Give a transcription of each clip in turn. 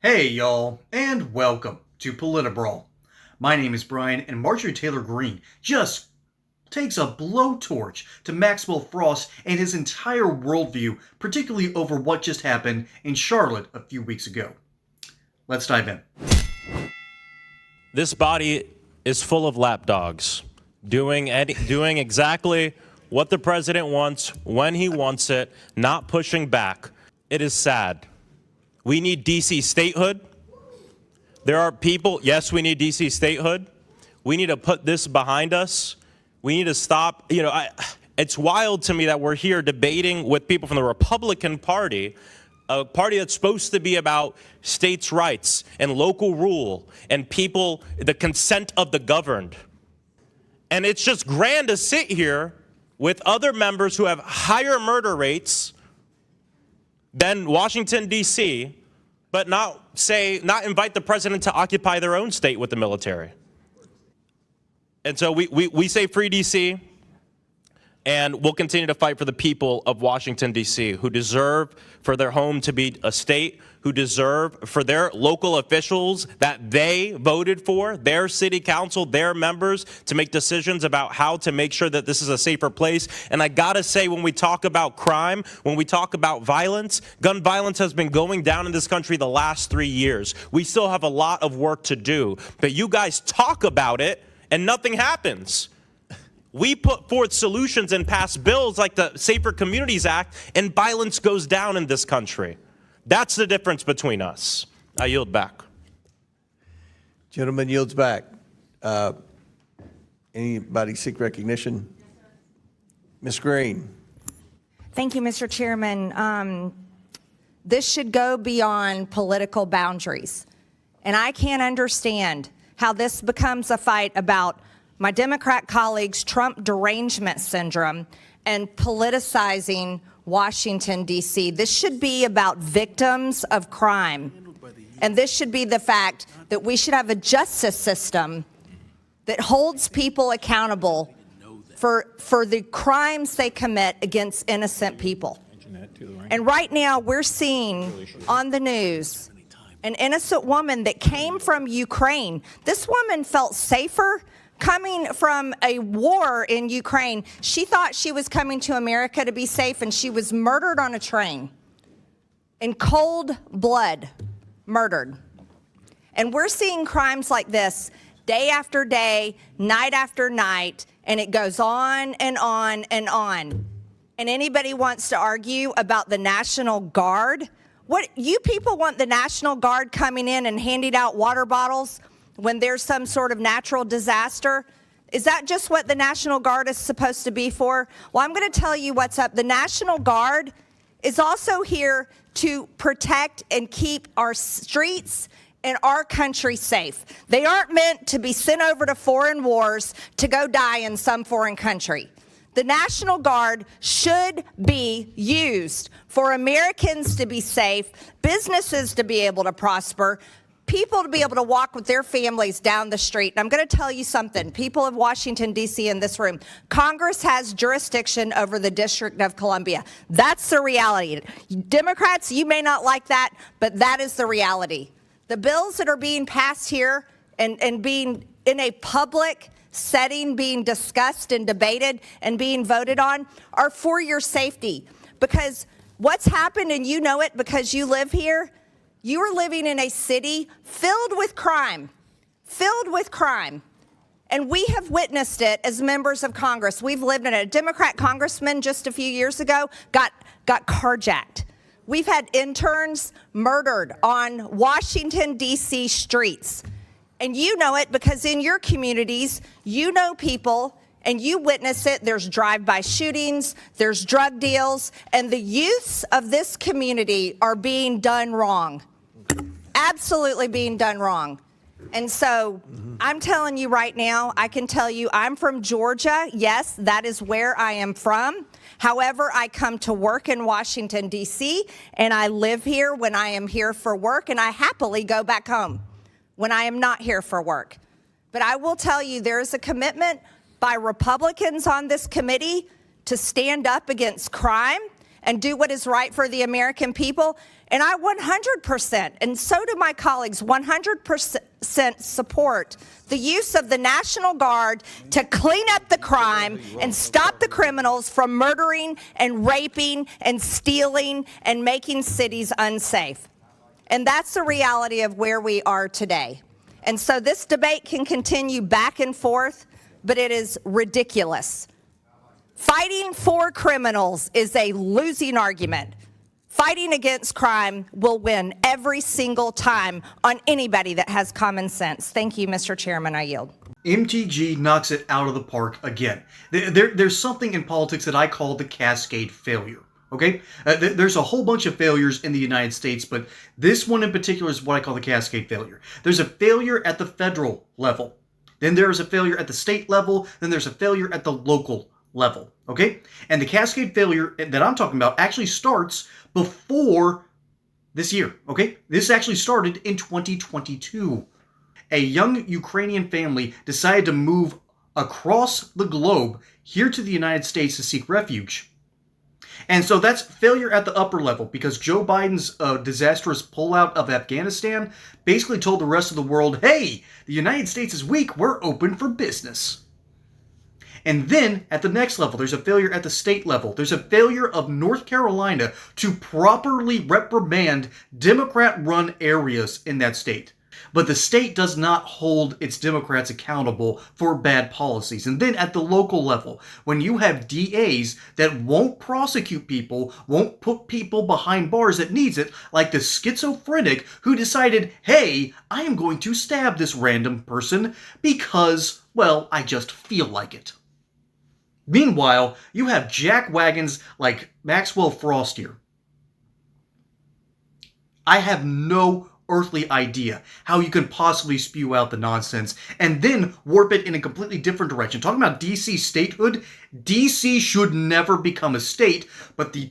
Hey y'all, and welcome to Politibrawl. My name is Brian, and Marjorie Taylor Greene just takes a blowtorch to Maxwell Frost and his entire worldview, particularly over what just happened in Charlotte a few weeks ago. Let's dive in. This body is full of lapdogs, doing exactly what the president wants, when he wants it, not pushing back. It is sad. We need DC statehood. There are people, yes, we need DC statehood. We need to put this behind us. We need to stop, it's wild to me that we're here debating with people from the Republican Party, a party that's supposed to be about states' rights and local rule and people, the consent of the governed. And it's just grand to sit here with other members who have higher murder rates than Washington, D.C., but not invite the president to occupy their own state with the military. And so we say free D.C., and we'll continue to fight for the people of Washington, D.C., who deserve for their home to be a state, who deserve for their local officials that they voted for, their city council, their members, to make decisions about how to make sure that this is a safer place. And I gotta say, when we talk about crime, when we talk about violence, gun violence has been going down in this country the last 3 years. We still have a lot of work to do, but you guys talk about it and nothing happens. We put forth solutions and pass bills like the Safer Communities Act, and violence goes down in this country. That's the difference between us. I yield back. Gentleman yields back. Anybody seek recognition? Ms. Greene. Thank you, Mr. Chairman. This should go beyond political boundaries. And I can't understand how this becomes a fight about my Democrat colleagues' Trump derangement syndrome and politicizing Washington, D.C. This should be about victims of crime. And this should be the fact that we should have a justice system that holds people accountable for the crimes they commit against innocent people. And right now we're seeing on the news an innocent woman that came from Ukraine. This woman felt safer coming from a war in Ukraine. She thought she was coming to America to be safe, and she was murdered on a train in cold blood, murdered. And we're seeing crimes like this day after day, night after night, and it goes on and on and on. And anybody wants to argue about the National Guard? What, you people want the National Guard coming in and handing out water bottles when there's some sort of natural disaster? Is that just what the National Guard is supposed to be for? Well, I'm going to tell you what's up. The National Guard is also here to protect and keep our streets and our country safe. They aren't meant to be sent over to foreign wars to go die in some foreign country. The National Guard should be used for Americans to be safe, businesses to be able to prosper, people to be able to walk with their families down the street. And I'm going to tell you something, people of Washington, D.C. in this room, Congress has jurisdiction over the District of Columbia. That's the reality. Democrats, you may not like that, but that is the reality. The bills that are being passed here and being in a public setting, being discussed and debated and being voted on are for your safety. Because what's happened, and you know it because you live here, you are living in a city filled with crime, And we have witnessed it as members of Congress. We've lived in it. A Democrat congressman just a few years ago got carjacked. We've had interns murdered on Washington, D.C. streets. And you know it because in your communities, you know people and you witness it. There's drive-by shootings, there's drug deals, and the youths of this community are being done wrong. Absolutely being done wrong. And so I'm telling you right now, I can tell you I'm from Georgia. Yes, that is where I am from. However, I come to work in Washington, D.C., and I live here when I am here for work, and I happily go back home when I am not here for work. But I will tell you there is a commitment by Republicans on this committee to stand up against crime and do what is right for the American people. And I 100%, and so do my colleagues, 100% support the use of the National Guard to clean up the crime and stop the criminals from murdering and raping and stealing and making cities unsafe. And that's the reality of where we are today. And so this debate can continue back and forth, but it is ridiculous. Fighting for criminals is a losing argument. Fighting against crime will win every single time on anybody that has common sense. Thank you, Mr. Chairman. I yield. MTG knocks it out of the park again. There's something in politics that I call the cascade failure. Okay? There's a whole bunch of failures in the United States, but this one in particular is what I call the cascade failure. There's a failure at the federal level. Then there's a failure at the state level. Then there's a failure at the local level. Okay? And the cascade failure that I'm talking about actually starts before this year. Okay? This actually started in 2022. A young Ukrainian family decided to move across the globe here to the United States to seek refuge. And so that's failure at the upper level, because Joe Biden's disastrous pullout of Afghanistan basically told the rest of the world, hey, the United States is weak, we're open for business. And then at the next level, there's a failure at the state level. There's a failure of North Carolina to properly reprimand Democrat-run areas in that state. But the state does not hold its Democrats accountable for bad policies. And then at the local level, when you have DAs that won't prosecute people, won't put people behind bars that needs it, like the schizophrenic who decided, hey, I am going to stab this random person because, well, I just feel like it. Meanwhile, you have jackwagons like Maxwell Frost here. I have no earthly idea how you can possibly spew out the nonsense and then warp it in a completely different direction. Talking about DC statehood, DC should never become a state, but the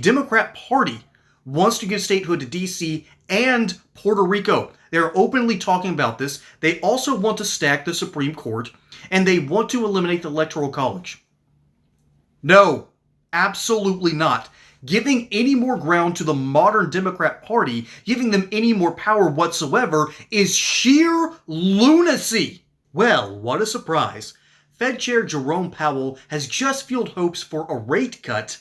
Democrat Party wants to give statehood to DC and Puerto Rico. They're openly talking about this. They also want to stack the Supreme Court, and they want to eliminate the Electoral College. No, absolutely not. Giving any more ground to the modern Democrat Party, giving them any more power whatsoever, is sheer lunacy. Well, what a surprise. Fed Chair Jerome Powell has just fueled hopes for a rate cut,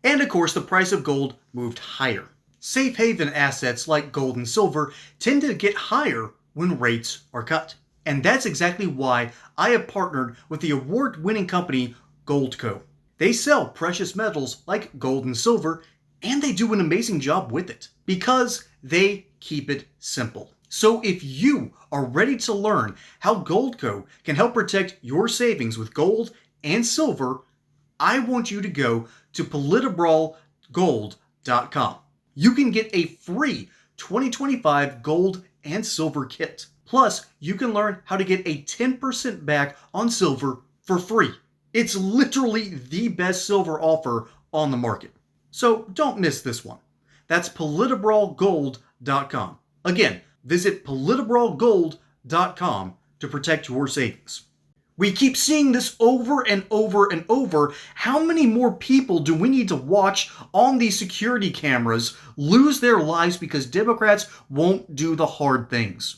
and of course the price of gold moved higher. Safe haven assets like gold and silver tend to get higher when rates are cut. And that's exactly why I have partnered with the award-winning company Goldco. They sell precious metals like gold and silver, and they do an amazing job with it because they keep it simple. So if you are ready to learn how Goldco can help protect your savings with gold and silver, I want you to go to politibralgold.com. You can get a free 2025 gold and silver kit. Plus, you can learn how to get a 10% back on silver for free. It's literally the best silver offer on the market. So don't miss this one. That's politibralgold.com. Again, visit politibralgold.com to protect your savings. We keep seeing this over and over and over. How many more people do we need to watch on these security cameras lose their lives because Democrats won't do the hard things?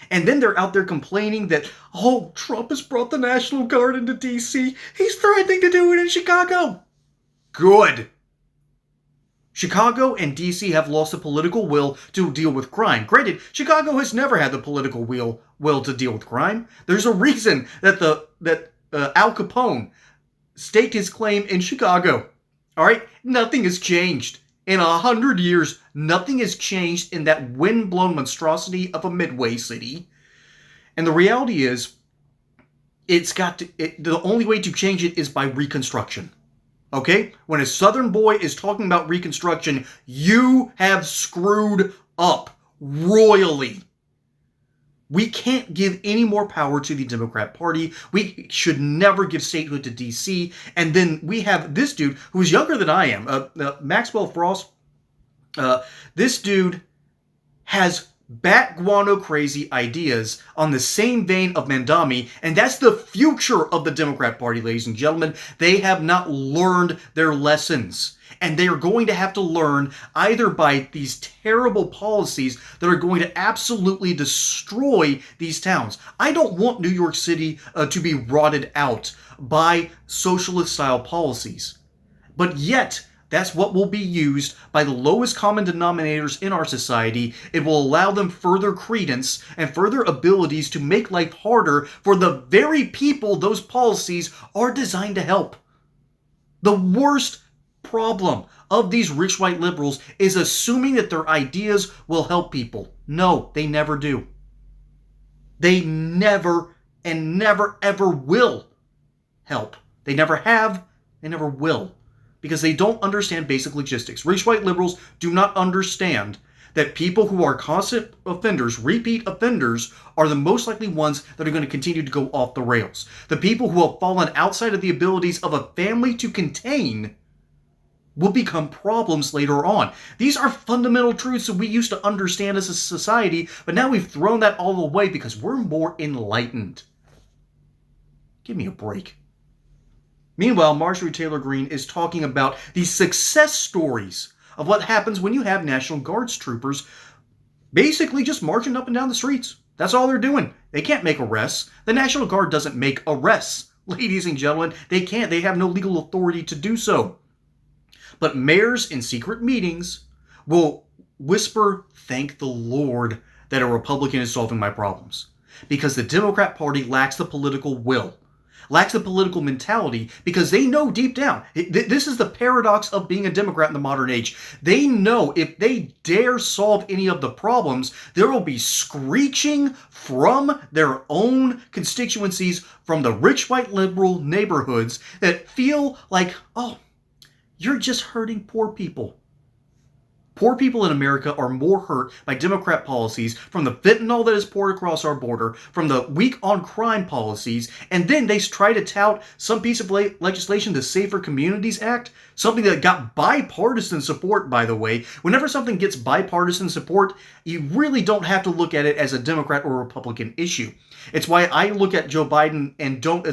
And then they're out there complaining that, oh, Trump has brought the National Guard into D.C. He's threatening to do it in Chicago. Good. Chicago and D.C. have lost the political will to deal with crime. Granted, Chicago has never had the political will to deal with crime. There's a reason that Al Capone staked his claim in Chicago. All right? Nothing has changed. In 100 years, nothing has changed in that wind-blown monstrosity of a midway city. And the reality is, the only way to change it is by reconstruction. Okay? When a Southern boy is talking about reconstruction, you have screwed up royally. We can't give any more power to the Democrat Party. We should never give statehood to D.C. And then we have this dude who is younger than I am, Maxwell Frost. This dude has bat guano crazy ideas on the same vein of Mandami, and that's the future of the Democrat Party, ladies and gentlemen. They have not learned their lessons, and they are going to have to learn either by these terrible policies that are going to absolutely destroy these towns. I don't want New York City to be rotted out by socialist-style policies, but yet that's what will be used by the lowest common denominators in our society. It will allow them further credence and further abilities to make life harder for the very people those policies are designed to help. The worst problem of these rich white liberals is assuming that their ideas will help people. No, they never do. They never and never ever will help. They never have, they never will. Because they don't understand basic logistics. Rich white liberals do not understand that people who are constant offenders, repeat offenders, are the most likely ones that are going to continue to go off the rails. The people who have fallen outside of the abilities of a family to contain will become problems later on. These are fundamental truths that we used to understand as a society, but now we've thrown that all away because we're more enlightened. Give me a break. Meanwhile, Marjorie Taylor Greene is talking about the success stories of what happens when you have National Guards troopers basically just marching up and down the streets. That's all they're doing. They can't make arrests. The National Guard doesn't make arrests. Ladies and gentlemen, they can't. They have no legal authority to do so. But mayors in secret meetings will whisper, "Thank the Lord that a Republican is solving my problems." Because the Democrat Party lacks the political will, lacks the political mentality, because they know deep down, this is the paradox of being a Democrat in the modern age. They know if they dare solve any of the problems, there will be screeching from their own constituencies, from the rich white liberal neighborhoods that feel like, oh, you're just hurting poor people. Poor people in America are more hurt by Democrat policies, from the fentanyl that is poured across our border, from the weak on crime policies, and then they try to tout some piece of legislation, the Safer Communities Act, something that got bipartisan support, by the way. Whenever something gets bipartisan support, you really don't have to look at it as a Democrat or Republican issue. It's why I look at Joe Biden and don't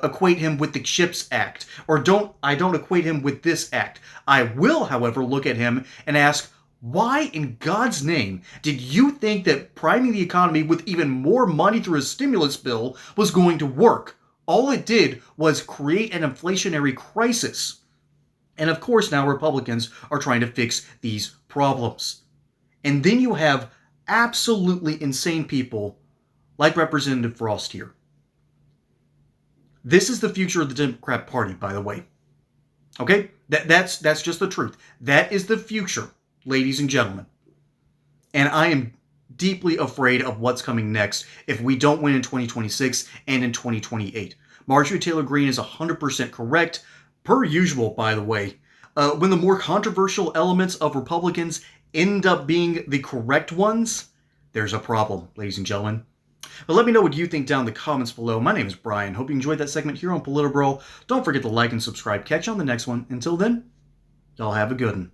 equate him with the CHIPS Act, or I don't equate him with this act. I will, however, look at him and ask, why in God's name did you think that priming the economy with even more money through a stimulus bill was going to work? All it did was create an inflationary crisis. And of course, now Republicans are trying to fix these problems. And then you have absolutely insane people like Representative Frost here. This is the future of the Democrat Party, by the way. Okay? That's just the truth. That is the future, ladies and gentlemen. And I am deeply afraid of what's coming next if we don't win in 2026 and in 2028. Marjorie Taylor Greene is 100% correct, per usual, by the way. When the more controversial elements of Republicans end up being the correct ones, there's a problem, ladies and gentlemen. But let me know what you think down in the comments below. My name is Brian. Hope you enjoyed that segment here on Politbro. Don't forget to like and subscribe. Catch you on the next one. Until then, y'all have a good one.